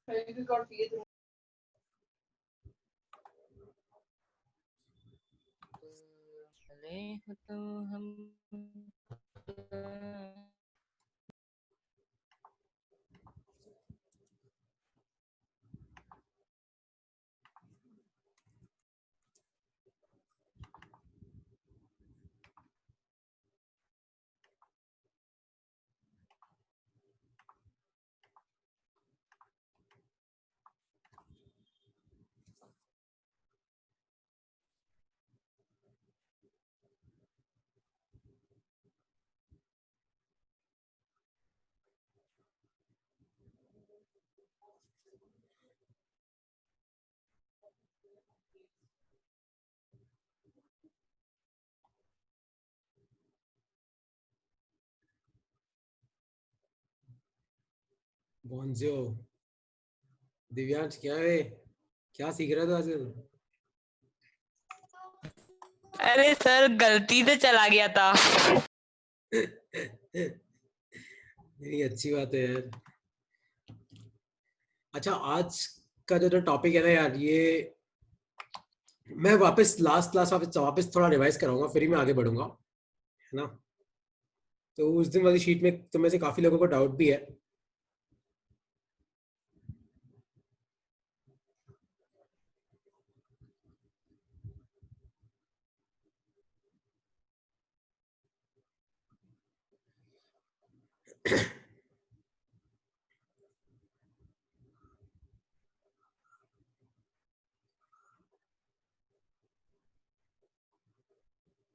तो हम बोंजो दिव्यांश, क्या है, क्या सीख रहा था आजकल? अरे सर गलती से चला गया था। नहीं, अच्छी बात है यार। अच्छा, आज का जो टॉपिक है ना यार, ये मैं वापस लास्ट क्लास वापस थोड़ा रिवाइज कराऊंगा, फिर ही मैं आगे बढ़ूंगा, है ना। तो उस दिन वाली शीट में तुम में से काफी लोगों को डाउट भी है।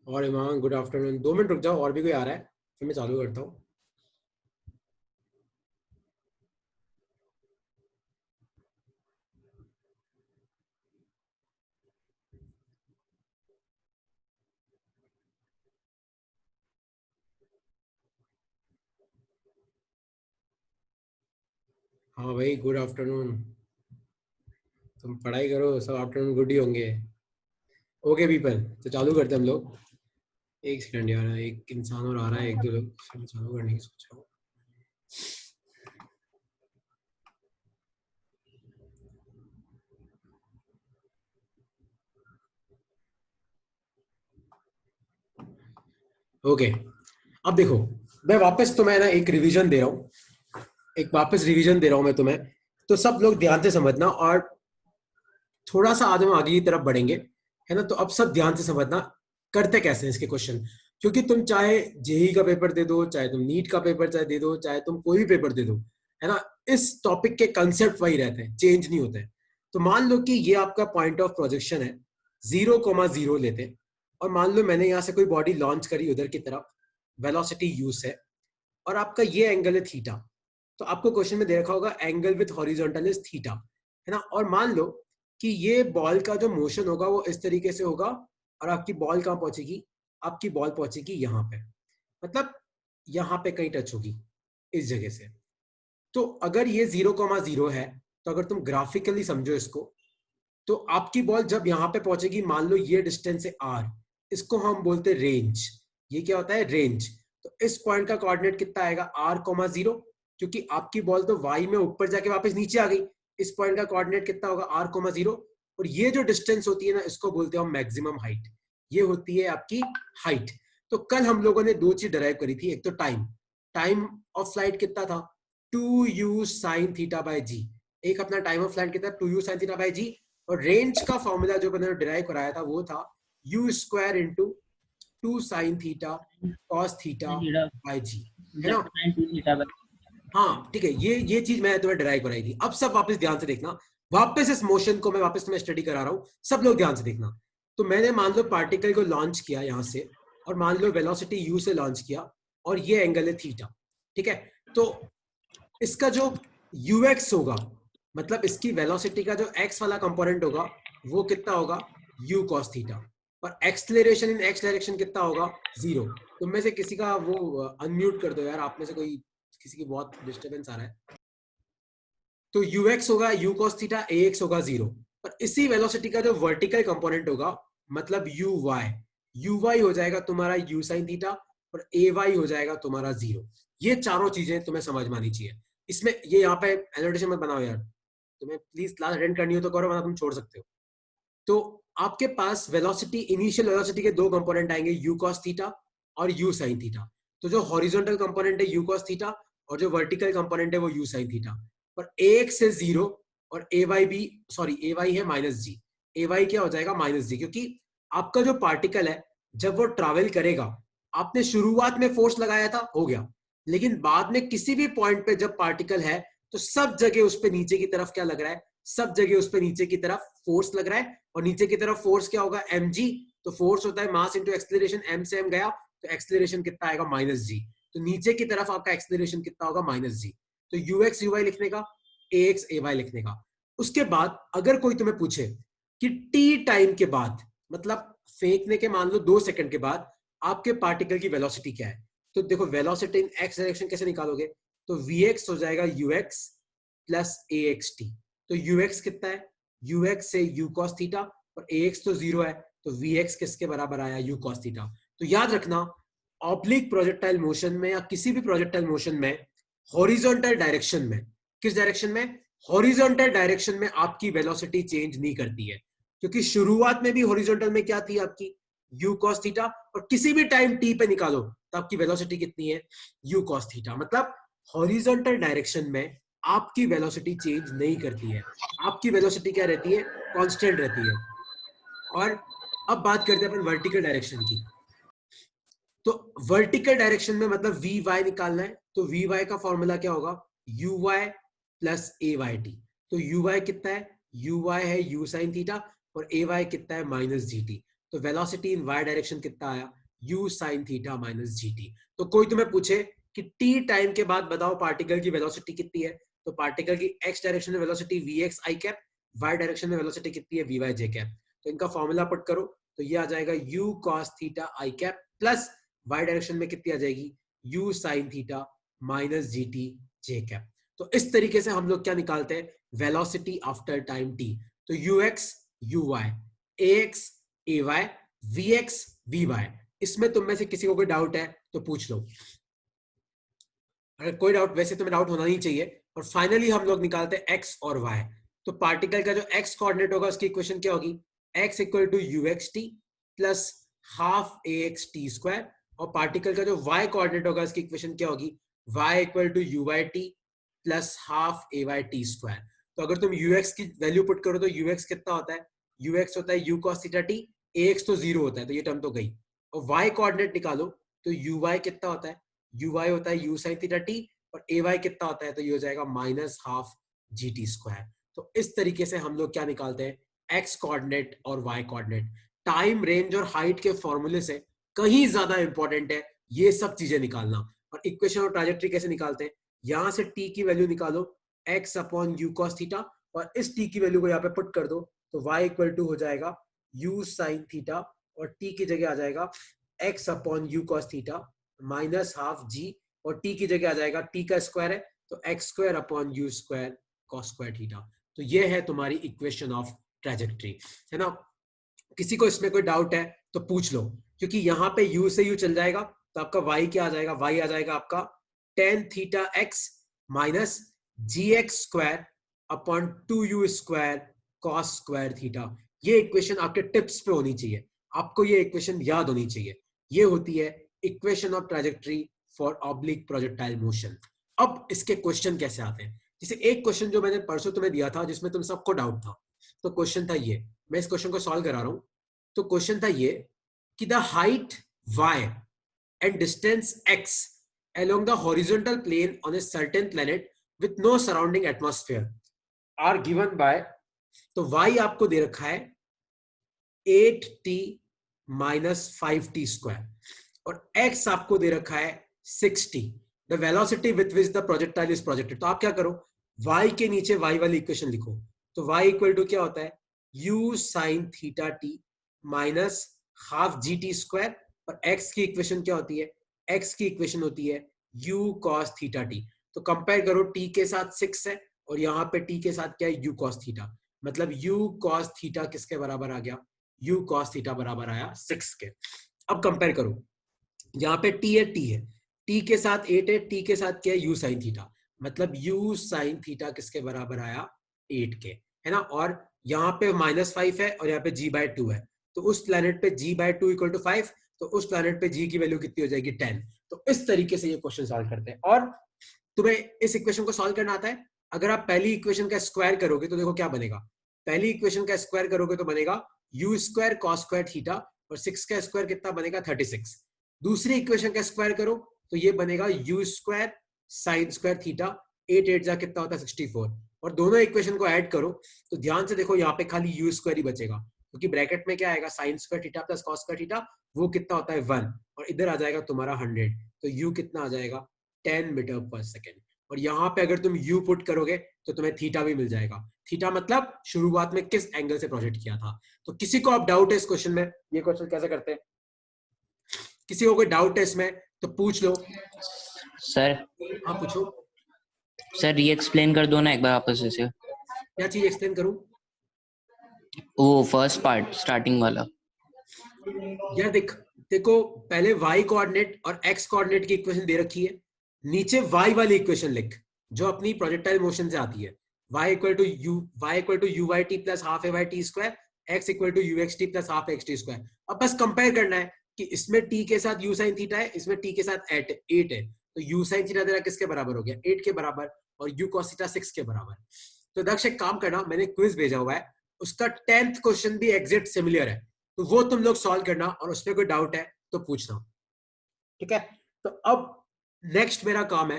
और इमाम, गुड आफ्टरनून। 2 मिनट रुक जाओ, और भी कोई आ रहा है, फिर मैं चालू करता हूँ। हाँ भाई, गुड आफ्टरनून। तुम पढ़ाई करो, सब आफ्टरनून गुड ही होंगे। ओके पीपल, तो चालू करते हैं हम लोग। एक सेकंड यार, एक इंसान और आ रहा है, एक दो लोग, फिर मैं चालू करने की सोच रहा हूँ। ओके, अब देखो, मैं वापस तुम्हें ना एक रिवीजन दे रहा हूँ, मैं तुम्हें। तो सब लोग ध्यान से समझना, और थोड़ा सा आगे हम आगे की तरफ बढ़ेंगे, है ना। तो अब सब ध्यान से समझना, करते कैसे हैं इसके क्वेश्चन। क्योंकि तुम चाहे जेई का पेपर दे दो, चाहे तुम नीट का पेपर चाहे दे दो, चाहे तुम कोई भी पेपर दे दो, है ना, इस टॉपिक के कंसेप्ट वही रहते हैं, चेंज नहीं होते हैं। तो मान लो कि ये आपका पॉइंट ऑफ प्रोजेक्शन है, 0,0 लेते हैं। और मान लो मैंने यहाँ से कोई बॉडी लॉन्च करी उधर की तरफ, वेलोसिटी यूज है, और आपका ये एंगल है थीटा। तो आपको क्वेश्चन में दे रखा होगा angle with horizontal is theta, है ना। और मान लो कि ये बॉल का जो मोशन होगा वो इस तरीके से होगा, और आपकी बॉल कहाँ पहुंचेगी, आपकी बॉल पहुंचेगी यहाँ पे, मतलब यहाँ पे कहीं टच होगी, इस जगह से। तो अगर ये 0,0 है, तो अगर तुम ग्राफिकली समझो इसको, तो आपकी बॉल जब यहाँ पे पहुंचेगी, मान लो ये डिस्टेंस है r, इसको हम बोलते हैं रेंज। ये क्या होता है, रेंज। तो इस पॉइंट का कोऑर्डिनेट कितना आएगा, r,0, क्योंकि आपकी बॉल तो y में ऊपर जाके वापस नीचे आ गई। इस पॉइंट का कोऑर्डिनेट कितना होगा, r,0। और ये जो डिस्टेंस होती है ना, इसको बोलते हैं हम मैक्सिमम हाइट। ये होती है आपकी हाइट। तो कल हम लोगों ने दो चीज डराइव करी थी, एक तो टाइम ऑफ फ्लाइट कितना था, 2u sin थीटा बाय जी। एक अपना टाइम ऑफ फ्लाइट कितना, 2u sin theta by g. और रेंज का फॉर्मूला जो मैंने डिराइव कराया था वो था u² into 2 sin theta cos theta by g, है ना। हाँ ठीक है, ये चीज मैं तुम्हें डिराइव कराई थी। अब सब वापस ध्यान से देखना, वापस इस मोशन को मैं वापस तुम्हें स्टडी करा रहा हूँ, सब लोग ध्यान से देखना। तो मैंने मान लो पार्टिकल को लॉन्च किया यहाँ से, और मान लो वेलोसिटी u से लॉन्च किया, और ये एंगल है थीटा, ठीक है। तो इसका जो ux होगा, मतलब इसकी वेलोसिटी का जो x वाला कंपोनेंट होगा, वो कितना होगा, u cos थीटा। और एक्सलेरेशन इन एक्स डायरेक्शन कितना होगा, 0। तुम में से किसी का वो अनम्यूट कर दो यार, आप में से कोई, किसी की बहुत डिस्टरबेंस आ रहा है। तो ux होगा u cos थीटा, ax होगा 0। और इसी वेलोसिटी का जो वर्टिकल कंपोनेंट होगा, मतलब uy हो जाएगा तुम्हारा u sin थीटा, और ay हो जाएगा तुम्हारा 0। ये चारों चीजें तुम्हें समझ में आनी चाहिए। इसमें ये यहाँ पे एनोटेशन मत बनाओ यार, तुम्हें प्लीज क्लास अटेंड करनी हो तो करो, वरना तुम छोड़ सकते हो। तो आपके पास वेलोसिटी, इनिशियल वेलोसिटी के दो कंपोनेंट आएंगे, यू कॉस थीटा और यू साइन थीटा। तो जो हॉरिजॉन्टल कंपोनेंट है यू कॉस थीटा और जो वर्टिकल कंपोनेंट है वो यू साइन थीटा। और ax से 0 और ay भी, सॉरी ay है माइनस जी, ay क्या हो जाएगा माइनस जी, क्योंकि आपका जो पार्टिकल है जब वो ट्रैवल करेगा, आपने शुरुआत में फोर्स लगाया था, हो गया, लेकिन बाद में किसी भी पॉइंट पे जब पार्टिकल है तो सब जगह उस पे नीचे की तरफ क्या लग रहा है, सब जगह उस पे नीचे की तरफ फोर्स लग रहा है। और नीचे की तरफ फोर्स क्या होगा, mg। तो फोर्स होता है मास इंटू एक्सेलरेशन, m से m गया तो एक्सेलरेशन कितना आएगा माइनस जी। तो नीचे की तरफ आपका एक्सेलरेशन कितना होगा माइनस जी। तो ux uy लिखने का, ax ay लिखने का। उसके बाद अगर कोई तुम्हें पूछे कि t टाइम के बाद, मतलब फेंकने के मान लो 2 सेकंड के बाद आपके पार्टिकल की वेलोसिटी क्या है, तो देखो वेलोसिटी इन एक्स डायरेक्शन कैसे निकालोगे, तो vx हो जाएगा ux प्लस axt। तो ux कितना है, ux से u cos थीटा और ax तो 0 है, तो vx किसके बराबर आया, u cos थीटा। तो याद रखना, ऑब्लिक प्रोजेक्टाइल मोशन में या किसी भी प्रोजेक्टाइल मोशन में हॉरिजॉन्टल डायरेक्शन में, किस डायरेक्शन में, हॉरिजॉन्टल डायरेक्शन में आपकी वेलोसिटी चेंज नहीं करती है, क्योंकि शुरुआत में भी हॉरिजॉन्टल में क्या थी आपकी, u cos थीटा, और किसी भी टाइम t पे निकालो तो आपकी वेलोसिटी कितनी है, u cos थीटा। मतलब हॉरिजॉन्टल डायरेक्शन में आपकी वेलोसिटी चेंज नहीं करती है, आपकी वेलोसिटी क्या रहती है, कांस्टेंट रहती है। और अब बात करते हैं अपन वर्टिकल डायरेक्शन की। तो वर्टिकल डायरेक्शन में मतलब वी वाई निकालना है, तो वी वाई का फॉर्मूला क्या होगा, U Y plus A Y T. तो यू वाई कितना है, यू वाई है यू साइन थीटा और ए वाई कितना है माइनस जी टी। तो वेलोसिटी इन वाई डायरेक्शन कितना आया, U sine theta minus G T. तो कोई तुम्हें पूछे कि टी टाइम के बाद बताओ पार्टिकल की वेलोसिटी कितनी है, तो पार्टिकल की एक्स डायरेक्शन में velocity V X I cap, Y direction में वेलोसिटी कितनी है, वी वाई जे कैप। तो इनका फॉर्मूला पुट करो तो ये आ जाएगा U cos theta I cap plus Y direction में कितनी आ जाएगी, U sine theta minus G T J cap. तो इस तरीके से हम लोग क्या निकालते हैं, वेलोसिटी आफ्टर टाइम टी। तो U X U Y, A X A Y, V X V Y. इसमें तुम में से किसी को कोई डाउट है तो पूछ लो, अगर कोई डाउट, वैसे तुम्हें डाउट होना नहीं चाहिए। और फाइनली हम लोग निकालते हैं एक्स और वाई। तो पार्टिकल का जो एक्स कोऑर्डिनेट होगा उसकी इक्वेशन क्या होगी, X equal to U X T plus half A X T square. और पार्टिकल का जो y कोऑर्डिनेट होगा इसकी इक्वेशन क्या होगी, y equal to U Y T plus half A Y T square. तो अगर तुम ux की वैल्यू पुट करो तो ux कितना होता है, ux होता है u cos theta t, ax तो 0 होता है तो ये टर्म तो गई। और y कोऑर्डिनेट निकालो तो uy कितना होता है, uy होता है u sin थीटा t और ay कितना होता है, तो ये हो जाएगा minus half G T square. तो इस तरीके से हम लोग क्या निकालते हैं, x कोऑर्डिनेट और y कोऑर्डिनेट। टाइम, रेंज और हाइट के फॉर्मूले से कहीं ज्यादा इंपॉर्टेंट है ये सब चीजें निकालना। और इक्वेशन और ट्राजेक्टरी कैसे निकालते हैं, यहां से t की वैल्यू निकालो x upon you cos theta और इस t की वैल्यू को यहाँ पे पुट कर दो तो y इक्वल टू हो जाएगा u साइन थीटा और t की जगह आ जाएगा x upon you cos theta minus half g और t की जगह आ जाएगा t का स्क्वायर है तो x square upon you square cos square theta. तो ये है तुम्हारी इक्वेशन ऑफ ट्रेजेक्टरी, है ना। किसी को इसमें कोई डाउट है तो पूछ लो, क्योंकि यहाँ पे u से u चल जाएगा तो आपका y क्या आ जाएगा, y आ जाएगा आपका tan theta x minus g x square upon 2u square cos square theta. ये इक्वेशन आपके टिप्स पे होनी चाहिए, आपको ये इक्वेशन याद होनी चाहिए। ये होती है equation of trajectory for oblique projectile motion. अब इसके क्वेश्चन कैसे आते हैं, जैसे एक क्वेश्चन जो मैंने परसों तुम्हें दिया था जिसमें तुम सबको डाउट था, तो क्वेश्चन था ये, मैं इस क्वेश्चन को सॉल्व करा रहा हूं। तो क्वेश्चन था ये कि the height y and distance x along the horizontal plane on a certain planet with no surrounding atmosphere are given by, तो y आपको दे रखा है 8t माइनस 5t स्क्वायर और x आपको दे रखा है 6t, the velocity with which the projectile is projected. तो आप क्या करो, y के नीचे y वाली इक्वेशन लिखो। तो y इक्वल टू क्या होता है, u sine theta t minus half G T square और x की इक्वेशन क्या होती है, x की इक्वेशन होती है u cos थीटा t। तो कंपेयर करो, t के साथ 6 है और यहाँ पे t के साथ क्या है, u cos थीटा। मतलब u cos थीटा किसके बराबर आ गया, u cos थीटा बराबर आया 6 के। अब कंपेयर करो, यहाँ पे t है, t है, t के साथ 8 है, t के साथ क्या है, u sin थीटा। मतलब u sin थीटा किसके बराबर आया, 8 के, है ना, और यहाँ पे -5 है और यहाँ पे g/2 है, तो उस प्लैनेट पे g/2 इक्वल टू 5, तो उस प्लैनेट पे g की वैल्यू कितनी हो जाएगी 10। तो इस तरीके से ये क्वेश्चन सॉल्व करते हैं। और तुम्हें इस इक्वेशन को सॉल्व करना आता है? अगर आप पहली इक्वेशन का स्क्वायर करोगे तो देखो क्या बनेगा। पहली इक्वेशन का स्क्वायर करोगे तो बनेगा u square cos square theta, और 6 का स्क्वायर कितना बनेगा 36। दूसरी इक्वेशन का स्क्वायर करो तो ये बनेगा u square sine square theta, 8 8 जा कितना होता है 64, और दोनों इक्वेशन को ऐड करो तो ध्यान से देखो यहाँ पे खाली u स्क्वायर ही बचेगा, क्योंकि ब्रैकेट में क्या आएगा sign square theta plus cos square theta, वो कितना होता है 1, और इधर आ जाएगा तुम्हारा 100, तो u कितना आ जाएगा 10 मीटर पर सेकेंड। और यहाँ पे अगर तुम u पुट करोगे तो तुम्हें थीटा भी मिल जाएगा। थीटा मतलब शुरुआत में किस एंगल से प्रोजेक्ट किया था। तो किसी को अब डाउट है इस क्वेश्चन में, ये क्वेश्चन कैसे करते हैं? किसी को कोई डाउट है इसमें तो पूछ लो। सर हाँ पूछो। सर ये एक्सप्लेन कर दो ना एक बार आपस से। क्या चीज एक्सप्लेन करूं? वो फर्स्ट पार्ट स्टार्टिंग वाला। यार देखो पहले y कोऑर्डिनेट और x कोऑर्डिनेट की इक्वेशन दे रखी है, नीचे y वाली इक्वेशन लिख जो अपनी प्रोजेक्टाइल मोशन से आती है। y equal to U Y T plus half A Y T square, X equal to U X T plus half X T square. अब बस कंपेयर करना है कि इसमें t के साथ u साइन थीटा है, इसमें t के साथ 8 है, तो u साइन थीटा तेरा किसके बराबर हो गया 8 के बराबर, और u cos थीटा 6 के बराबर। तो दक्ष एक काम करना, मैंने क्विज भेजा हुआ है, उसका 10th क्वेश्चन भी एग्जैक्ट सिमिलर है, तो वो तुम लोग सॉल्व करना, और उसमें कोई डाउट है तो पूछना, ठीक है। तो अब नेक्स्ट मेरा काम है,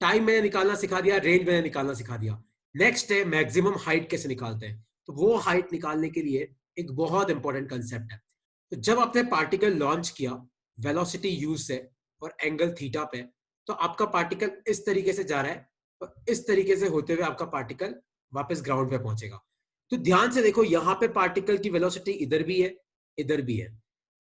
टाइम मैंने निकालना सिखा दिया, रेंज मैंने निकालना सिखा दिया, नेक्स्ट है मैक्सिमम हाइट कैसे निकालते हैं। तो वो हाइट निकालने के लिए एक बहुत इंपॉर्टेंट कंसेप्ट है। तो जब आपने पार्टिकल लॉन्च किया वेलोसिटी u से और एंगल थीटा पे, तो आपका पार्टिकल इस तरीके से जा रहा है, और इस तरीके से होते हुए आपका पार्टिकल वापस ग्राउंड पे पहुंचेगा। तो ध्यान से देखो, यहाँ पे पार्टिकल की वेलोसिटी इधर भी है, इधर भी है,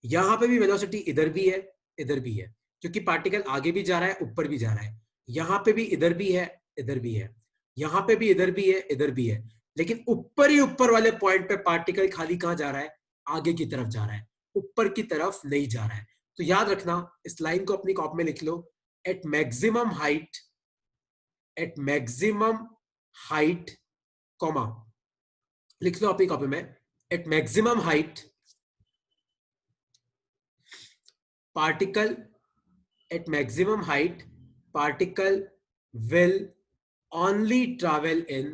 यहाँ पे भी वेलोसिटी इधर भी है, इधर भी है, क्योंकि पार्टिकल आगे भी जा रहा है, ऊपर भी जा रहा है। यहाँ पे भी इधर भी है, इधर भी है, यहाँ पे भी इधर भी है, इधर भी है, लेकिन ऊपर ही ऊपर वाले पॉइंट पे पार्टिकल खाली कहाँ जा रहा है, आगे की तरफ जा रहा है, ऊपर की तरफ नहीं जा रहा है। तो याद रखना, इस लाइन को अपनी कॉपी में लिख लो, एट मैक्सिमम हाइट कॉमा, लिख लो अपनी कॉपी में, at maximum height particle will only travel in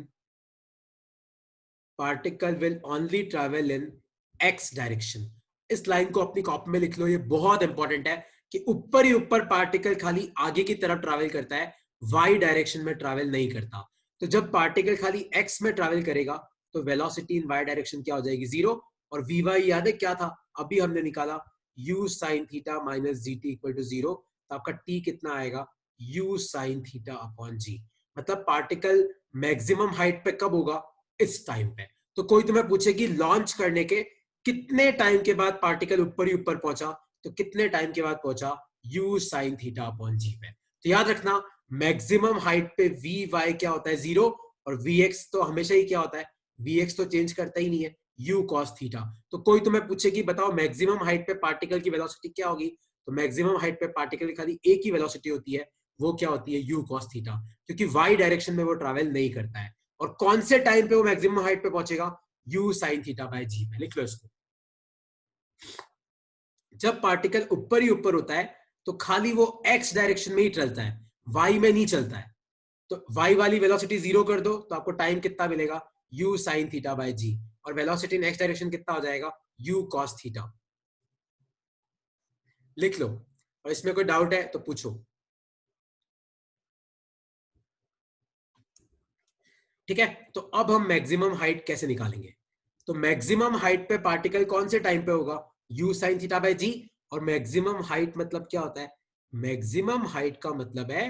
x direction. इस लाइन को अपनी कॉपी में लिख लो, ये बहुत इंपॉर्टेंट है कि ऊपर ही ऊपर पार्टिकल खाली आगे की तरफ ट्रैवल करता है, y डायरेक्शन में ट्रैवल नहीं करता। तो जब पार्टिकल खाली x में ट्रैवल करेगा तो वेलोसिटी इन y डायरेक्शन क्या हो जाएगी 0, और vy याद है क्या था, अभी हमने निकाला u sin theta minus gt equal to 0, तो आपका t कितना आएगा u sin theta upon g। मतलब पार्टिकल मैक्सिमम हाइट पे कब होगा, इस टाइम पे। तो कोई तुम्हें पूछे कि लॉन्च करने के कितने टाइम के बाद पार्टिकल ऊपर ही ऊपर पहुंचा, तो कितने टाइम के बाद पहुंचा u sin theta upon g पे। तो याद रखना, मैक्सिमम हाइट पे vy क्या होता है 0, और vx तो हमेशा ही क्या होता है, vx तो चेंज करता ही नहीं है, u cos थीटा। तो कोई तुम्हें पूछे कि बताओ मैक्सिमम हाइट पे पार्टिकल की वेलोसिटी क्या होगी, तो मैक्सिमम हाइट पे पार्टिकल की खाली एक ही वेलोसिटी होती है, वो क्या होती है u cos थीटा, क्योंकि y डायरेक्शन में वो ट्रैवल नहीं करता है। और कौन से टाइम पे वो मैक्सिमम हाइट पे पहुंचेगा, u sin theta by g पे। लिख लो इसको, जब पार्टिकल ऊपर ही ऊपर होता है तो खाली वो x डायरेक्शन में ही चलता है, y में नहीं चलता है। तो y वाली वेलोसिटी 0 कर दो तो आपको टाइम कितना मिलेगा u sin theta by g, और वेलोसिटी इन x डायरेक्शन कितना हो जाएगा u cos थीटा। लिख लो, और इसमें कोई डाउट है तो पूछो, ठीक है। तो अब हम मैक्सिमम हाइट कैसे निकालेंगे। तो मैक्सिमम हाइट पे पार्टिकल कौन से टाइम पे होगा, u sin theta by g, और मैक्सिमम हाइट मतलब क्या होता है, मैक्सिमम हाइट का मतलब है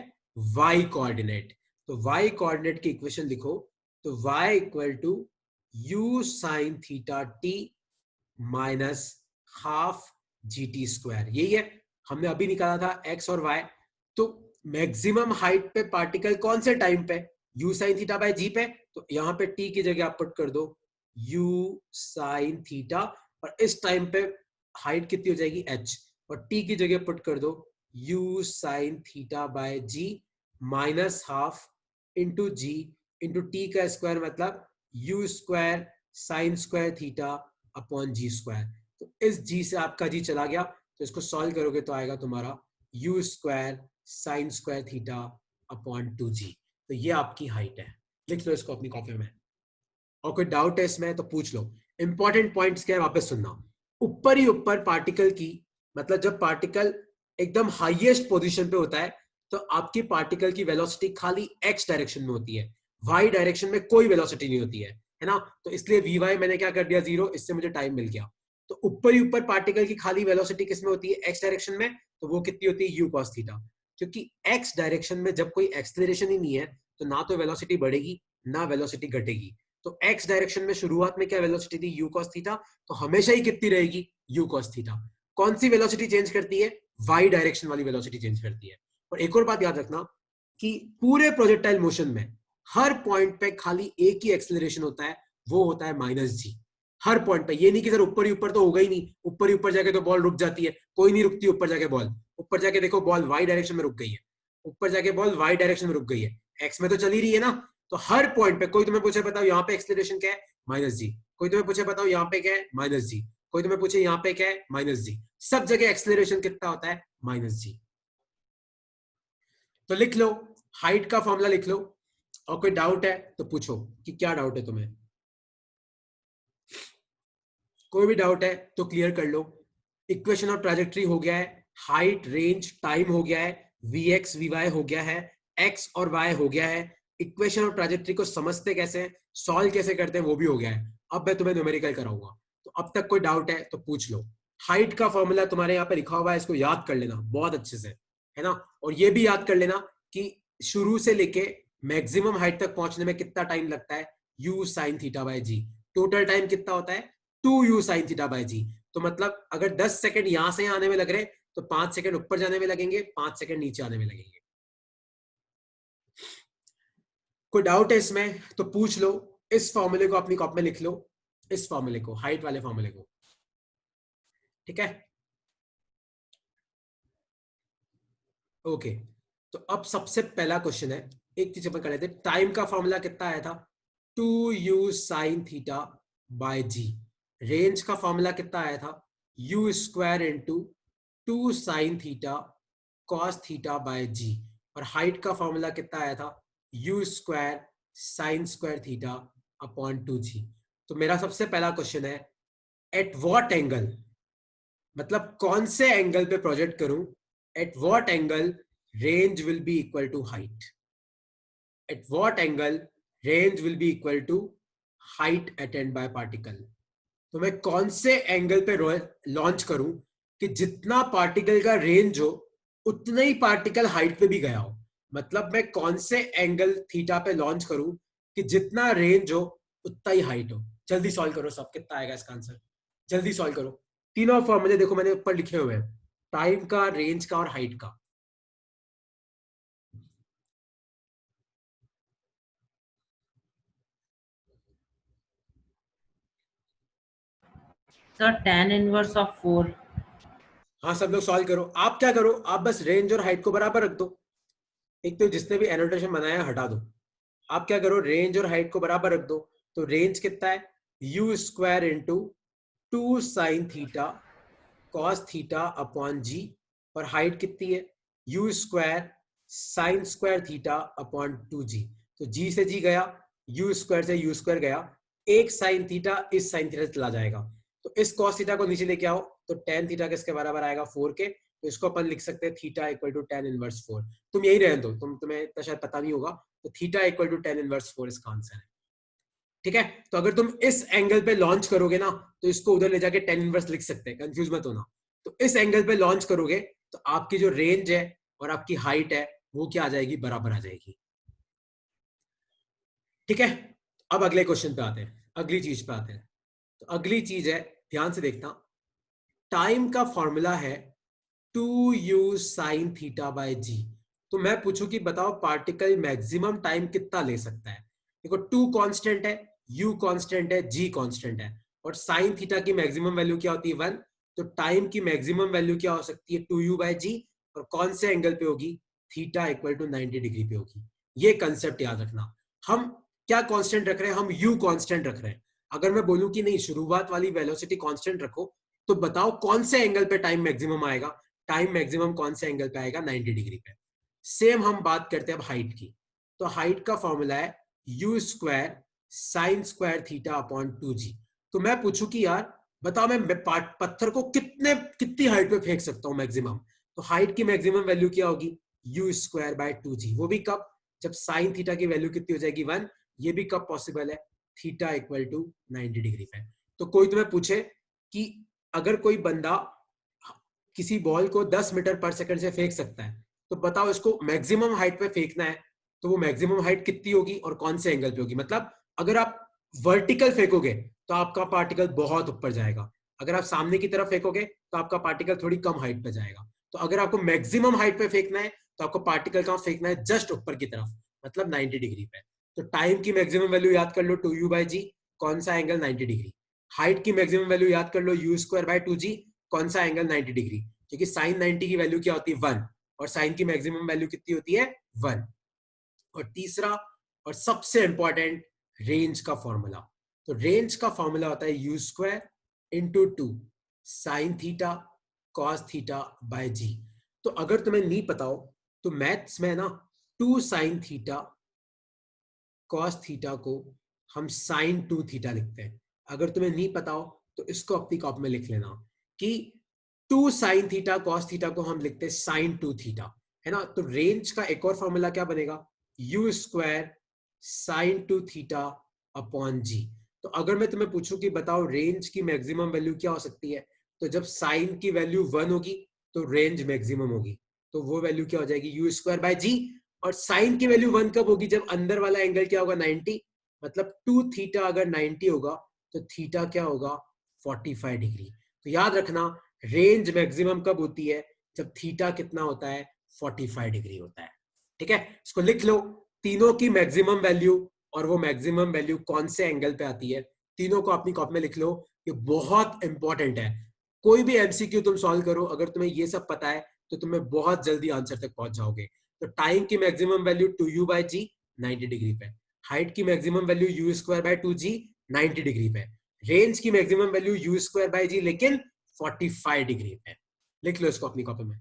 y कोऑर्डिनेट। तो y कोऑर्डिनेट की इक्वेशन लिखो, तो y equal to u sin theta t minus half gt square, यही है हमने अभी निकाला था x और y। तो मैक्सिमम हाइट पे पार्टिकल कौन से टाइम पे, u sin theta by g पे, तो यहाँ पे t की जगह आप पुट कर दो u sin थीटा, और इस टाइम पे हाइट कितनी हो जाएगी h, और t की जगह पुट कर दो u sin theta by g minus half into g into t का स्क्वायर मतलब U square sine square theta upon G square. तो इस जी से आपका जी चला गया, तो इसको सॉल्व करोगे तो आएगा तुम्हारा you square sine square theta upon 2g। तो ये आपकी हाइट है, लिख लो इसको अपनी कॉपी में। और कोई डाउट है इसमें तो पूछ लो। इंपॉर्टेंट पॉइंट्स क्या है वापस सुनना। ऊपर ही ऊपर पार्टिकल की, मतलब जब पार्टिकल एकदम हाईएस्ट पोजीशन पे होता है तो आपकी पार्टिकल की वेलोसिटी खाली एक्स डायरेक्शन में होती है, वाई डायरेक्शन में कोई वेलोसिटी नहीं होती है ना। तो इसलिए वी वाई मैंने क्या कर दिया 0, इससे मुझे टाइम मिल गया। तो ऊपर ही ऊपर पार्टिकल की खाली वेलोसिटी किस में होती है, एक्स डायरेक्शन में, तो वो कितनी होती है यू कॉस थीटा। क्योंकि एक्स डायरेक्शन में जब कोई एक्सेलरेशन ही नहीं है तो ना तो वेलोसिटी बढ़ेगी ना वेलोसिटी घटेगी। तो एक्स डायरेक्शन में शुरुआत में क्या वेलोसिटी थी यू कॉस थीटा, तो हमेशा ही कितनी रहेगी यू कॉस थीटा। कौन सी वेलोसिटी चेंज करती है, वाई डायरेक्शन वाली वेलोसिटी चेंज करती है। और एक और बात याद रखना कि पूरे प्रोजेक्टाइल मोशन में हर पॉइंट पे खाली एक ही एक्सेलरेशन होता है, वो होता है माइनस जी। हर पॉइंट पे, ये नहीं कि सर ऊपर ही ऊपर तो होगा ही नहीं, ऊपर ही ऊपर जाके तो बॉल रुक जाती है, कोई नहीं रुकती ऊपर जाके बॉल। ऊपर जाके देखो बॉल वाई डायरेक्शन में रुक गई है, ऊपर जाके बॉल वाई डायरेक्शन में रुक गई है, एक्स में तो चली रही है ना। तो हर पॉइंट पे कोई तुम्हें पूछे बताओ यहाँ पे एक्सेलरेशन क्या है, माइनस जी। कोई तुम्हें पूछे बताओ यहाँ पे क्या है, माइनस जी। कोई तुम्हें पूछे यहाँ पे क्या है, माइनस जी। सब जगह एक्सेलरेशन कितना होता है, माइनस जी। तो लिख लो, हाइट का फॉर्मूला लिख लो। और कोई डाउट है तो पूछो कि क्या डाउट है तुम्हें। कोई भी डाउट है तो क्लियर कर लो। इक्वेशन ऑफ ट्रैजेक्टरी हो गया है, हाइट रेंज टाइम हो गया है, वी एक्स वी वाई हो गया है, एक्स और वाई हो गया है। इक्वेशन ऑफ ट्रैजेक्टरी को समझते कैसे हैं, सॉल्व कैसे करते हैं वो भी हो गया है। अब मैं तुम्हें न्यूमेरिकल कराऊंगा। तो अब तक कोई डाउट है तो पूछ लो। हाइट का फॉर्मूला तुम्हारे यहाँ पे लिखा हुआ है, इसको याद कर लेना बहुत अच्छे से, है ना। और ये भी याद कर लेना कि शुरू से लेके मैक्सिमम हाइट तक पहुंचने में कितना टाइम लगता है, U sine theta by G. Total time कितना होता है, 2u साइन थीटा बाय जी। तो मतलब अगर 10 सेकंड यहां से आने में लग रहे तो 5 सेकंड ऊपर जाने में लगेंगे, 5 सेकंड नीचे आने में लगेंगे। कोई डाउट है इसमें तो पूछ लो। इस फॉर्मूले को अपनी कॉपी में लिख लो, इस फॉर्मूले को, हाइट वाले फॉर्मूले को, ठीक है। ओके, तो अब सबसे पहला क्वेश्चन है, एक चीज अपन कर लेते हैं। टाइम का फॉर्मूला कितना आया था, 2u sine theta by g. Range का फॉर्मूला कितना आया था, u square into 2 sine theta cos theta by g. और हाइट का फॉर्मूला कितना आया था, u square sine square theta upon 2g। तो मेरा सबसे पहला क्वेश्चन है, एट व्हाट एंगल, मतलब कौन से एंगल पे प्रोजेक्ट करूं, at what angle range will be equal to height. At what angle range will be equal to height attained by particle. तो मैं कौन से एंगल पे लॉन्च करूं कि जितना पार्टिकल का रेंज हो उतना ही पार्टिकल हाइट पे भी गया हो। मतलब मैं कौन से एंगल थीटा पे लॉन्च करूं कि जितना रेंज हो उतना ही हाइट हो। जल्दी सॉल्व करो सब, कितना आएगा इसका आंसर, जल्दी सॉल्व करो। तीनों फॉर्मूले देखो मैंने ऊपर लिखे हुए हैं, टाइम का, रेंज का और हाइट का। Sir tan inverse of 4। हाँ सब लोग सॉल्व करो। आप क्या करो, आप बस रेंज और हाइट को बराबर रख दो। एक तो जिसने भी एनोटेशन बनाया है हटा दो। आप क्या करो, रेंज और हाइट को बराबर रख दो। तो रेंज कितना है, you square into 2 sine theta cos theta upon जी। और हाइट कितनी है, you square sine square theta upon 2g। तो जी से जी गया, यू स्क्वायर से यू स्क्वायर गया, एक साइन थीटा इस साइन थीटा से चला जाएगा। तो इस कॉस थीटा को नीचे लेके आओ, तो टेन थीटा किसके बराबर आएगा, 4 के। तो इसको अपन लिख सकते हैं theta equal to tan inverse 4। तुम यही रहने दो, तुम्हें तो शायद पता नहीं होगा। तो theta equal to tan inverse 4 इसका आंसर है, ठीक है। तो अगर तुम इस एंगल पे लॉन्च करोगे ना तो इसको उधर ले जाके टेन इनवर्स लिख सकते हैं, कंफ्यूज मत होना। तो इस एंगल पे लॉन्च करोगे तो आपकी जो रेंज है और आपकी हाइट है वो क्या आ जाएगी, बराबर आ जाएगी, ठीक है। अब अगले क्वेश्चन पे आते हैं, अगली चीज पे आते हैं। तो अगली चीज है, ध्यान से देखना, टाइम का फॉर्मूला है 2u साइन थीटा बाय जी। तो मैं पूछूं कि बताओ पार्टिकल मैक्सिमम टाइम कितना ले सकता है। देखो 2 कांस्टेंट है, u कांस्टेंट है, g कांस्टेंट है, और साइन थीटा की मैक्सिमम वैल्यू क्या होती है, 1। तो टाइम की मैक्सिमम वैल्यू क्या हो सकती है, 2u बाय जी। और कौन से एंगल पे होगी, थीटा इक्वल टू 90 डिग्री पे होगी। ये कंसेप्ट याद रखना। हम क्या कांस्टेंट रख रहे हैं हम? u कांस्टेंट रख रहे हैं। अगर मैं बोलूं कि नहीं शुरुआत वाली वेलोसिटी कांस्टेंट रखो, तो बताओ कौन से एंगल पे टाइम मैक्सिमम आएगा? टाइम मैक्सिमम कौन से एंगल पे आएगा? 90 डिग्री पे। सेम हम बात करते हैं अब हाइट की। तो हाइट का फॉर्मूला है u square sine square theta upon 2g। तो मैं पूछूं कि यार बताओ मैं पत्थर को कितनी हाइट पे फेंक सकता हूं मैक्सिमम? तो हाइट की मैक्सिमम वैल्यू क्या होगी? u square by 2g। वो भी कब? जब साइन थीटा की वैल्यू कितनी हो जाएगी? 1। ये भी कब पॉसिबल है? थीटा इक्वल टू 90 डिग्री पे। तो कोई तुम्हें पूछे कि अगर कोई बंदा किसी बॉल को 10 मीटर पर सेकंड से फेंक सकता है, तो बताओ इसको मैक्सिमम हाइट पे फेंकना है, तो वो मैक्सिमम हाइट कितनी होगी और कौन से एंगल पे होगी? मतलब अगर आप वर्टिकल फेंकोगे तो आपका पार्टिकल बहुत ऊपर जाएगा, अगर आप सामने की तरफ फेंकोगे तो आपका पार्टिकल थोड़ी कम हाइट पे जाएगा। तो अगर आपको मैक्सिमम हाइट पे फेंकना है तो आपको पार्टिकल कहां फेंकना है? जस्ट ऊपर की तरफ, मतलब 90 डिग्री पे। तो टाइम की मैक्सिमम वैल्यू याद कर लो 2u/g, कौन सा एंगल? 90 डिग्री। हाइट की मैक्सिमम वैल्यू याद कर लो u स्क्वायर बाय 2g, कौन सा एंगल? 90 डिग्री। क्योंकि साइन 90 की वैल्यू क्या होती है? 1, और साइन की मैक्सिमम वैल्यू कितनी होती है? 1। और तीसरा और सबसे इंपॉर्टेंट, रेंज का फॉर्मूला। तो रेंज का फॉर्मूला होता है u square into 2 sine theta cos theta by g। तो अगर तुम्हें नहीं पता हो तो मैथ्स में ना 2 साइन थीटा कॉस थीटा को हम साइन 2 थीटा लिखते हैं। अगर तुम्हें नहीं पता हो तो इसको अपनी कॉपी में लिख लेना कि 2 साइन थीटा कॉस थीटा को हम लिखते हैं साइन 2 थीटा, है ना। तो रेंज का एक और फॉर्मूला क्या बनेगा? u square sine 2 theta upon g. तो अगर मैं तुम्हें पूछूं कि बताओ रेंज की मैक्सिमम वैल्यू क्या हो सकती है, तो जब साइन की वैल्यू 1 होगी तो रेंज मैक्सिमम होगी, तो वो वैल्यू क्या हो जाएगी? u square by g. और साइन की वैल्यू 1 कब होगी? जब अंदर वाला एंगल क्या होगा? 90। मतलब 2 थीटा अगर 90 होगा तो थीटा क्या होगा? 45 डिग्री। तो याद रखना रेंज मैक्सिमम कब होती है? जब थीटा कितना होता है? 45 डिग्री होता है। ठीक है, इसको लिख लो, तीनों की मैक्सिमम वैल्यू और वो मैक्सिमम वैल्यू कौन से एंगल पे आती है, तीनों को अपनी कॉपी में लिख लो। ये बहुत इंपॉर्टेंट है। कोई भी एमसीक्यू तुम सॉल्व करो, अगर तुम्हें ये सब पता है तो तुम्हें बहुत जल्दी आंसर तक पहुंच जाओगे। तो टाइम की मैक्सिमम वैल्यू 2u/g 90 डिग्री पे, हाइट की maximum value u square by 2g 90 degree पे, रेंज की maximum value u square by g लेकिन 45 डिग्री पे। लिख लो इसको अपनी कॉपी में।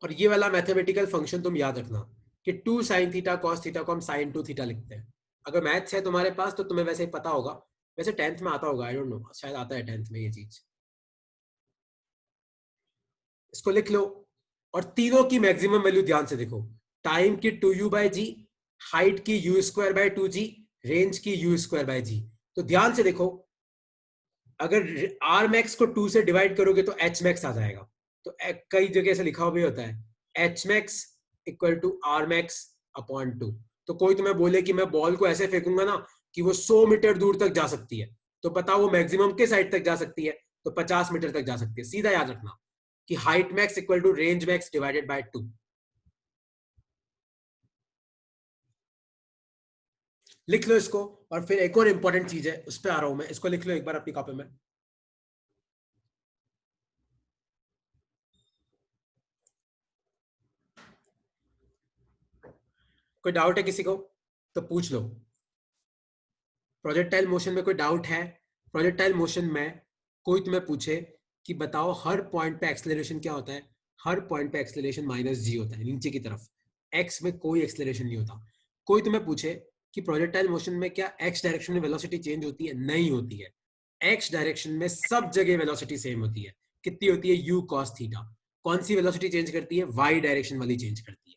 और ये वाला मैथमेटिकल फंक्शन तुम याद रखना कि 2 साइन थीटा कॉस थीटा को हम साइन 2 थीटा लिखते हैं। अगर मैथ्स है तुम्हारे पास तो तुम्हें वैसे ही पता होगा, वैसे 10th में आता होगा, आई डोंट नो, शायद आता है 10th में ये चीज। इसको लिख लो और तीनों की मैक्सिमम वैल्यू ध्यान से देखो। टाइम की 2u/g, हाइट की u square by 2g, range की u स्क्वायर बाय g। तो ध्यान से देखो, अगर r मैक्स को 2 से डिवाइड करोगे तो h मैक्स आ जाएगा। तो कई जगह से लिखा हुआ भी होता है h max equal to r max upon 2। तो कोई तुम्हें बोले कि मैं बॉल को ऐसे फेंकूंगा ना कि वो 100 मीटर दूर तक जा सकती है, तो बताओ वो मैक्सिमम के साइड तक जा सकती है? तो 50 मीटर तक जा सकती है। सीधा याद रखना कि height max equal to range max divided by 2। लिख लो इसको। और फिर एक और इंपॉर्टेंट चीज है, उस पर आ रहा हूं मैं, इसको लिख लो एक बार अपनी कॉपी में। कोई डाउट है किसी को तो पूछ लो। प्रोजेक्टाइल मोशन में कोई डाउट है? प्रोजेक्टाइल मोशन में कोई तुम्हें पूछे कि बताओ हर पॉइंट पे एक्सेलरेशन क्या होता है? हर पॉइंट पे एक्सेलरेशन -g होता है, नीचे की तरफ, x में कोई एक्सेलरेशन नहीं होता। कोई तुम्हें पूछे कि प्रोजेक्टाइल मोशन में क्या x डायरेक्शन में वेलोसिटी चेंज होती है? नहीं होती है। x डायरेक्शन में सब जगह वेलोसिटी सेम होती है। कितनी होती है? u cos theta. कौन सी वेलोसिटी चेंज करती है? y डायरेक्शन वाली चेंज करती है।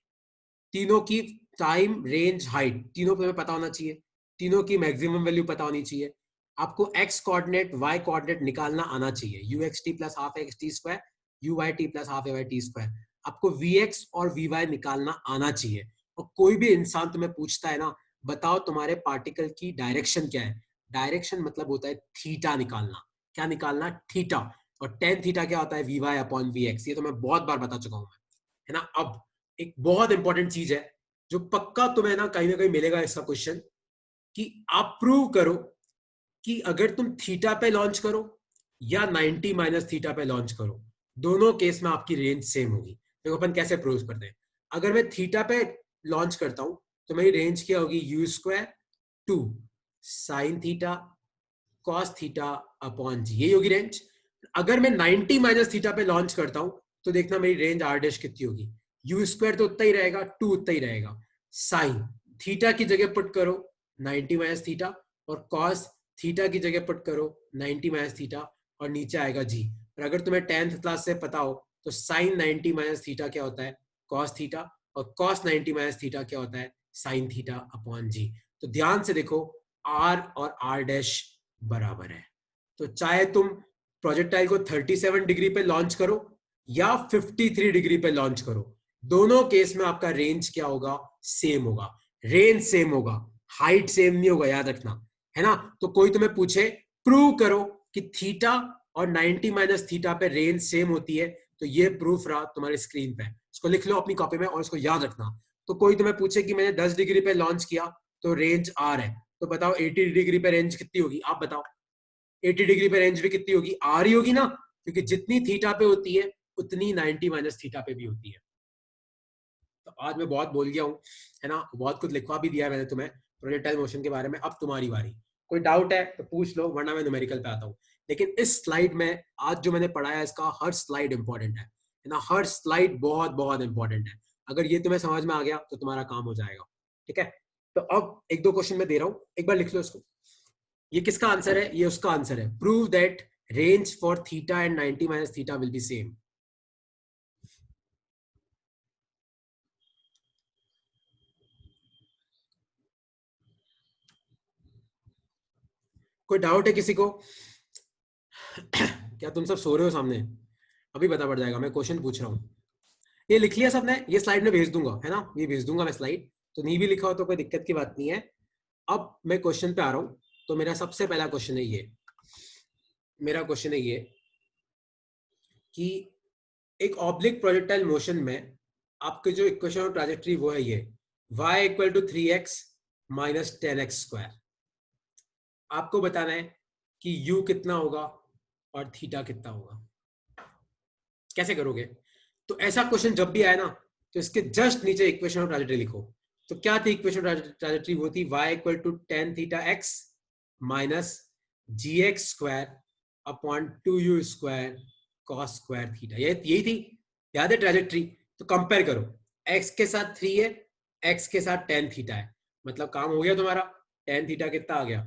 तीनों की टाइम, रेंज, हाइट, तीनों को पता होना चाहिए। तीनों की मैक्सिमम वैल्यू पता होनी चाहिए। आपको x कोऑर्डिनेट, y कोऑर्डिनेट निकालना आना चाहिए। uxt plus half X T square, uyt plus half ay T square. आपको vx और vy निकालना आना चाहिए। और कोई भी इंसान तुम्हें पूछता है ना, बताओ तुम्हारे पार्टिकल की डायरेक्शन क्या है? डायरेक्शन मतलब होता है थीटा निकालना। क्या निकालना? थीटा। और टेन थीटा क्या होता है? vy upon vx। ये तो मैं बहुत बार बता चुका हूं, है ना। अब एक बहुत इंपॉर्टेंट चीज है जो पक्का तुम्हें ना कहीं मिलेगा इसका क्वेश्चन, कि आप प्रूव करो कि अगर तुम थीटा पे लॉन्च करो या 90 माइनस थीटा पे लॉन्च करो, दोनों केस में आपकी रेंज सेम होगी। देखो अपन कैसे प्रूव करते हैं। अगर मैं थीटा पे लॉन्च करता हूं तो मेरी रेंज क्या होगी, u square 2 sine theta cos theta upon g, यही होगी रेंज। अगर मैं 90 माइनस थीटा पे लॉन्च करता हूं तो देखना मेरी रेंज आर डैश कितनी होगी, यू स्क्वायर तो उतना ही रहेगा, 2 उतना ही रहेगा, साइन थीटा की जगह पुट करो 90 माइनस थीटा और कॉस थीटा की जगह पुट करो 90 माइनस थीटा और नीचे आएगा जी। और अगर तुम्हें 10th क्लास से पता हो तो साइन 90 माइनस थीटा क्या होता है, कॉस थीटा, और कॉस 90 माइनस थीटा क्या होता है, साइन थीटा अपॉन जी। तो ध्यान से देखो आर और आर डैश बराबर है। तो चाहे तुम प्रोजेक्टाइल को 37 डिग्री पे लॉन्च करो या 53 डिग्री पे लॉन्च करो, दोनों केस में आपका रेंज क्या होगा, सेम होगा, रेंज सेम होगा, हाइट सेम नहीं होगा, याद रखना, है ना। तो कोई तुम्हें पूछे प्रूव करो कि थीटा और 90 माइनस थीटा पे रेंज सेम होती है, तो ये प्रूफ रहा तुम्हारे स्क्रीन पे, इसको लिख लो अपनी कॉपी में और इसको याद रखना। तो कोई तुम्हें पूछे कि मैंने 10 डिग्री पे लॉन्च किया तो रेंज आर है, तो बताओ 80 डिग्री पे रेंज कितनी होगी, आप बताओ 80 डिग्री पे रेंज भी कितनी होगी, आर ही होगी ना, क्योंकि जितनी थीटा पे होती है उतनी 90 माइनस थीटा पे भी होती है। तो आज मैं बहुत बोल गया हूँ, है ना, बहुत कुछ लिखवा भी दिया है मैंने तुम्हें प्रोजेक्टाइल मोशन के बारे में। अब तुम्हारी बारी, कोई डाउट है तो पूछ लो, वरना मैं न्यूमेरिकल पे आता हूँ। लेकिन इस स्लाइड में आज जो मैंने पढ़ाया इसका हर स्लाइड इंपॉर्टेंट है ना, हर स्लाइड बहुत बहुत इंपॉर्टेंट है। अगर ये तुम्हें समझ में आ गया तो तुम्हारा काम हो जाएगा, ठीक है। तो अब एक दो क्वेश्चन मैं दे रहा हूँ, एक बार लिख लो इसको। ये किसका आंसर है, ये उसका आंसर है। Prove that range for theta and 90 minus theta will be same. कोई डाउट है किसी को? क्या तुम सब सो रहे हो सामने? अभी पता पड़ जाएगा, मैं क्वेश्चन पूछ रहा हूँ। ये लिख लिया सबने, ये स्लाइड में भेज दूंगा, है ना, ये भेज दूंगा मैं स्लाइड, तो नहीं भी लिखा हो तो कोई दिक्कत की बात नहीं है। अब मैं क्वेश्चन पे आ रहा हूँ। तो मेरा सबसे पहला क्वेश्चन है ये, मेरा क्वेश्चन है ये कि एक ऑब्लिक प्रोजेक्टाइल मोशन में आपके जो इक्वेशन ऑफ ट्रैजेक्टरी वो है ये, y equal to 3x minus 10x square. आपको बताना है कि u कितना होगा और थीटा कितना होगा। कैसे करोगे? तो ऐसा क्वेश्चन जब भी आए ना तो इसके जस्ट नीचे इक्वेशन ऑफ ट्रैजेक्टरी लिखो। तो क्या थी इक्वेशन ऑफ ट्रैजेक्टरी? वो थी y equal to tan theta x minus gx square upon 2u square cos square theta. यही थी, याद है ट्रैजेक्टरी? तो कंपेयर करो, x के साथ 3 है, x के साथ tan थीटा है, मतलब काम हो गया तुम्हारा। tan थीटा कितना आ गया?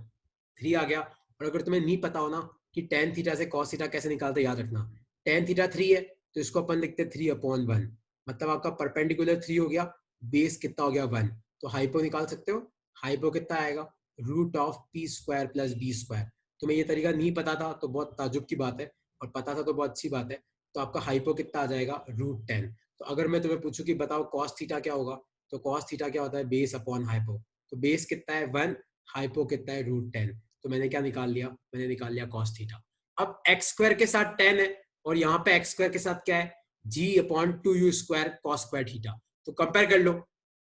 3 आ गया। और अगर तुम्हें नहीं पता हो ना कि tan थीटा से cos थीटा कैसे निकालते, याद रखना tan थीटा 3 है तो इसको अपन लिखते 3/1, मतलब आपका परपेंडिकुलर 3 हो गया, बेस कितना हो गया 1। तो हाइपो निकाल सकते हो, हाइपो कितना आएगा, root of P square plus B square. तुम्हें ये तरीका नहीं पता था तो बहुत ताजुब की बात है, और पता था तो बहुत अच्छी बात है। तो आपका हाइपो कितना आ जाएगा, √10। तो अगर मैं तुम्हें पूछूं कि बताओ कॉस थीटा क्या होगा, तो कॉस थीटा क्या होता है, बेस अपॉन हाइपो। तो बेस कितना है 1, हाइपो कितना है √10। तो मैंने क्या निकाल लिया, मैंने निकाल लिया कॉस थीटा। अब एक्स स्क्वायर के साथ 10 है और यहाँ पे एक्स स्क्वायर के साथ क्या है, g/2u square cos square theta. तो कंपेयर कर लो,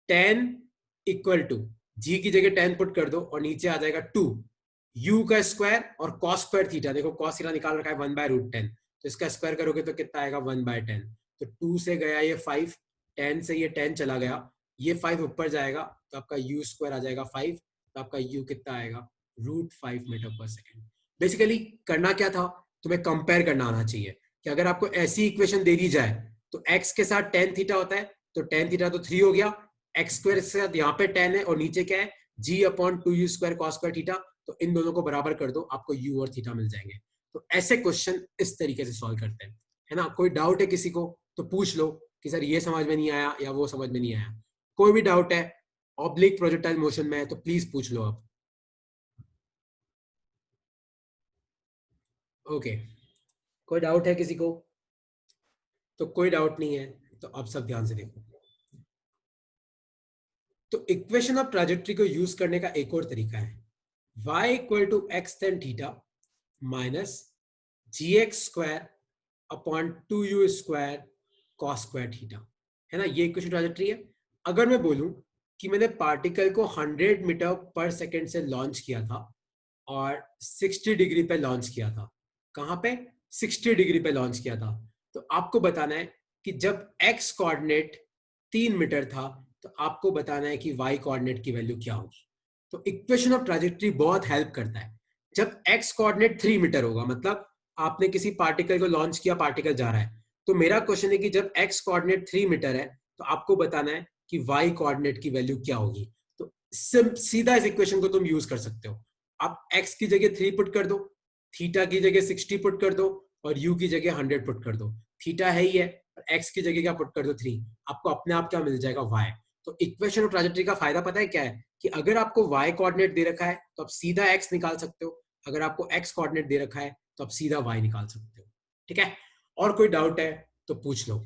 10 इक्वल टू जी की जगह 10 पुट कर दो और नीचे आ जाएगा 2 u का स्क्वायर और कॉस स्क्वायर थीटा। देखो कॉस थीटा निकाल रखा है 1/√10, तो इसका स्क्वायर करोगे तो कितना आएगा 1/10। तो 2 से गया ये 5, 10 से ये 10 चला गया, ये 5 ऊपर जाएगा तो आपका u स्क्वायर आ जाएगा 5। तो आपका u कितना आएगा, √5 मीटर पर सेकेंड। बेसिकली करना क्या था, तुम्हें कंपेयर करना आना चाहिए कि अगर आपको ऐसी इक्वेशन दे दी जाए तो x के साथ tan थीटा होता है, तो tan थीटा तो 3 हो गया, एक्स स्क्वायर के साथ यहाँ पे 10 है और नीचे क्या है, g/2u square cos square theta. तो इन दोनों को बराबर कर दो, आपको u और थीटा मिल जाएंगे। तो ऐसे क्वेश्चन इस तरीके से सॉल्व करते हैं, है ना। कोई डाउट है किसी को तो पूछ लो कि सर ये समझ में नहीं आया या वो समझ में नहीं आया। कोई भी डाउट है ऑब्लिक प्रोजेक्टाइल मोशन में है तो प्लीज पूछ लो आप। ओके, कोई डाउट है किसी को? तो कोई डाउट नहीं है, तो अब सब ध्यान से देखो। तो इक्वेशन ऑफ ट्रैजेक्टरी को यूज करने का एक और तरीका है, y equal to x tan theta minus gx square upon 2u square cos square theta, है ना। ये इक्वेशन ट्रैजेक्टरी है। अगर मैं बोलूं कि मैंने पार्टिकल को 100 मीटर पर सेकेंड से लॉन्च किया था और 60 डिग्री पे लॉन्च किया था, कहां पे, 60 डिग्री पे लॉन्च किया था, तो आपको बताना है कि जब x कोऑर्डिनेट 3 मीटर था तो आपको बताना है कि y कोऑर्डिनेट की वैल्यू क्या होगी। तो इक्वेशन ऑफ ट्रैजेक्टरी बहुत हेल्प करता है। जब x कोऑर्डिनेट 3 मीटर होगा, मतलब आपने किसी पार्टिकल को लॉन्च किया, पार्टिकल जा रहा है, तो मेरा क्वेश्चन है कि जब x कोऑर्डिनेट 3 मीटर है तो आपको बताना है कि y कोऑर्डिनेट की वैल्यू क्या होगी। तो सीधा इस इक्वेशन को तुम यूज कर सकते हो। आप x की जगह 3 पुट कर दो, थीटा की जगह 60 पुट कर दो और u की जगह 100 पुट कर दो। थीटा है ही है, और x की जगह क्या पुट कर दो 3, आपको अपने आप क्या मिल जाएगा y। तो इक्वेशन ऑफ ट्रैजेक्टरी का फायदा पता है क्या है कि अगर आपको y कोऑर्डिनेट दे रखा है तो आप सीधा x निकाल सकते हो, अगर आपको x कोऑर्डिनेट दे रखा है तो आप सीधा y निकाल सकते हो। ठीक है, और कोई डाउट है तो पूछ लो।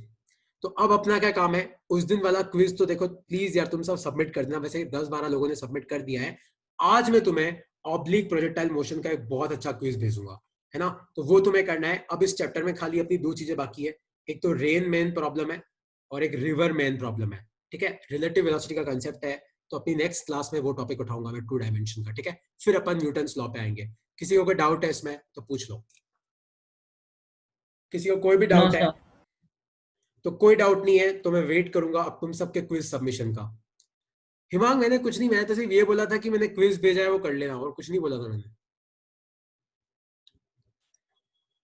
तो अब अपना क्या काम है, उस दिन वाला क्विज तो देखो प्लीज यार तुम सब सबमिट कर देना, वैसे 10-12 लोगों ने सबमिट कर दिया है। आज मैं तुम्हें ऑब्लिक प्रोजेक्टाइल मोशन का एक बहुत अच्छा क्विज भेजूंगा, है ना, तो वो तुम्हें करना है। अब इस चैप्टर में खाली अपनी 2 चीजें बाकी है, एक तो रेन मैन प्रॉब्लम है और एक रिवर मैन प्रॉब्लम है। ठीक है, रिलेटिव वेलोसिटी का कंसेप्ट है, तो अपनी नेक्स्ट क्लास में वो टॉपिक उठाऊंगा मैं 2 डायमेंशन का। ठीक है, फिर अपन न्यूटन्स लॉ पे आएंगे। किसी को कोई डाउट है इसमें तो पूछ लो, किसी को कोई भी No, डाउट है? sir. तो कोई डाउट नहीं है तो मैं वेट करूंगा अब तुम सबके क्विज सबमिशन का। हिमांग मैंने कुछ नहीं, मैंने तो सिर्फ ये बोला था कि मैंने क्विज भेजा है वो कर लेना, और कुछ नहीं बोला था मैंने।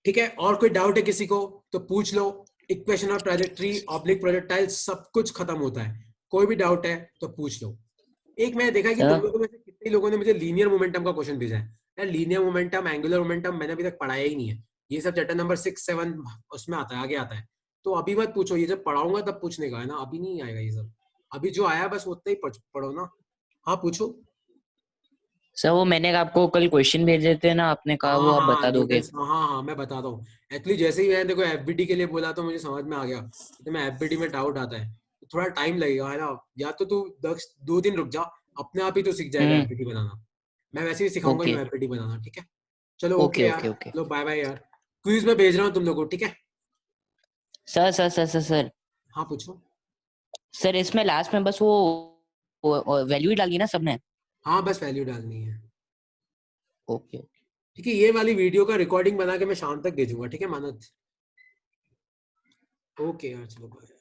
ठीक है, और कोई डाउट है किसी को तो पूछ लो। Equation of trajectory, oblique projectile, सब कुछ खत्म होता है। कोई भी डाउट है तो पूछ लो। एक मैंने देखा है कि सर तुम लोगों में से कितने लोगों ने मुझे लीनियर मोमेंटम का क्वेश्चन भेजा है। यार लीनियर मोमेंटम, एंगुलर मोमेंटम मैंने अभी तक पढ़ाया ही नहीं है, ये सब चैप्टर नंबर 6-7 उसमें आता है, आगे आता है। तो अभी मत पूछो, ये जब पढ़ाऊंगा तब पूछने का है ना, अभी नहीं आएगा ये सब। अभी जो आया बस उतना ही पढ़ो ना। हाँ पूछो। सर वो मैंने आपको कल क्वेश्चन भेजे थे ना, आपने कहा वो हाँ आप हाँ बता दोगे। न्यूटन्स, हाँ हाँ मैं बताता हूँ। एक्चुअली जैसे ही मैंने देखो एफबीटी के लिए बोला तो मुझे समझ में आ गया, तो मैं एफबीटी में डाउट आता है तो थोड़ा टाइम लगेगा, है ना। या तो तू 2 दिन रुक जा, अपने आप ही तो सीख जाएगा हम्म। एफबीटी बनाना। मैं वैसे ही सिखाऊंगा ओके जो एफबीटी बनाना। ठीक है, चलो ओके ओके यार, ओके ओके। चलो बाय बाय यार। क्विज में भेज रहा हूँ तुम लोगों को, ठीक है। Sir sir sir sir sir हाँ पूछो। सर इसमें लास्ट में बस वो वैल्यू डाली ना सबने। हाँ बस वैल्यू डालनी है। ओके। ठीक है, ये वाली वीडियो का रिकॉर्डिंग बना के मैं शाम तक भेजूंगा, ठीक है मानद। ओके यार चलो बाय।